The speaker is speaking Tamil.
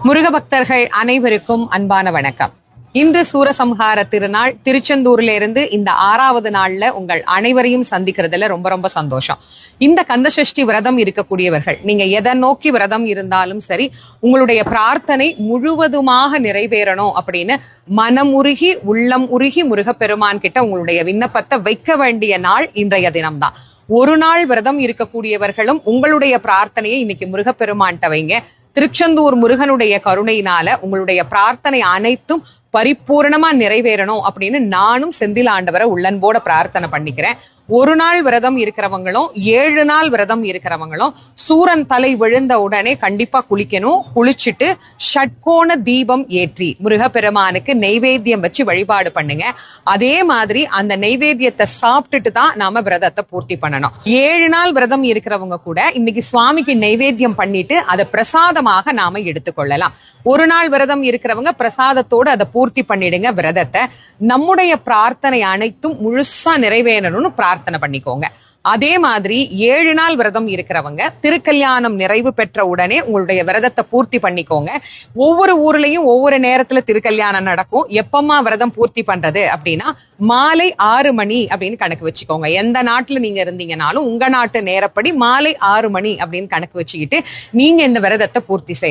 முருக பக்தர்கள் அனைவருக்கும் அன்பான வணக்கம். இன்று சூரசம்ஹார திருநாள். திருச்செந்தூர்ல இருந்து இந்த 6வது நாள்ல உங்கள் அனைவரையும் சந்திக்கிறதுல ரொம்ப ரொம்ப சந்தோஷம். இந்த கந்தசஷ்டி விரதம் இருக்கக்கூடியவர்கள், நீங்க எதை நோக்கி விரதம் இருந்தாலும் சரி, உங்களுடைய பிரார்த்தனை முழுவதுமாக நிறைவேறணும் அப்படின்னு மனமுருகி உள்ளம் உருகி முருகப்பெருமான் கிட்ட உங்களுடைய விண்ணப்பத்தை வைக்க வேண்டிய நாள் இன்றைய தினம்தான். ஒரு நாள் விரதம் இருக்கக்கூடியவர்களும் உங்களுடைய பிரார்த்தனையை இன்னைக்கு முருகப்பெருமான்கிட்ட வைங்க. திருச்செந்தூர் முருகனுடைய கருணையினால உங்களுடைய பிரார்த்தனை அனைத்தும் பரிபூர்ணமா நிறைவேறணும் அப்படின்னு நானும் செந்தில் ஆண்டவரை உள்ளன்போட பிரார்த்தனை பண்ணிக்கிறேன். ஒரு நாள் விரதம் இருக்கிறவங்களும் 7 நாள் விரதம் இருக்கிறவங்களும் சூரன் தலை விழுந்த உடனே கண்டிப்பா குளிக்கணும். குளிச்சுட்டு ஷட்கோண தீபம் ஏற்றி முருகப்பெருமானுக்கு நெய்வேத்தியம் வச்சு வழிபாடு பண்ணுங்க. அதே மாதிரி அந்த நெய்வேத்தியத்தை சாப்பிட்டுட்டு தான் நாம விரதத்தை பூர்த்தி பண்ணணும். 7 நாள் விரதம் இருக்கிறவங்க கூட இன்னைக்கு சுவாமிக்கு நெய்வேத்தியம் பண்ணிட்டு அதை பிரசாதமாக நாம எடுத்துக்கொள்ளலாம். ஒரு நாள் விரதம் இருக்கிறவங்க பிரசாதத்தோடு அதை பூர்த்தி பண்ணிடுங்க விரதத்தை. நம்முடைய பிரார்த்தனை அனைத்தும் முழுசா நிறைவேறணும்னு பிரார்த்தனை பண்ணிக்கோங்க. அதே மாதிரி 7 நாள் விரதம் இருக்கிறவங்க திருக்கல்யாணம் நிறைவு பெற்ற உடனே உங்களுடைய விரதத்தை பூர்த்தி பண்ணிக்கோங்க. ஒவ்வொரு ஊர்லயும் ஒவ்வொரு நேரத்துல திருக்கல்யாணம் நடக்கும். எப்பமா விரதம் பூர்த்தி பண்றது அப்படின்னா மாலை 6 மணி அப்படின்னு கணக்கு வச்சுக்கோங்க. எந்த நாட்டுல நீங்க இருந்தீங்கனாலும் உங்க நாட்டு நேரப்படி மாலை 6 மணி அப்படின்னு கணக்கு வச்சுக்கிட்டு நீங்க இந்த விரதத்தை பூர்த்தி செய்ய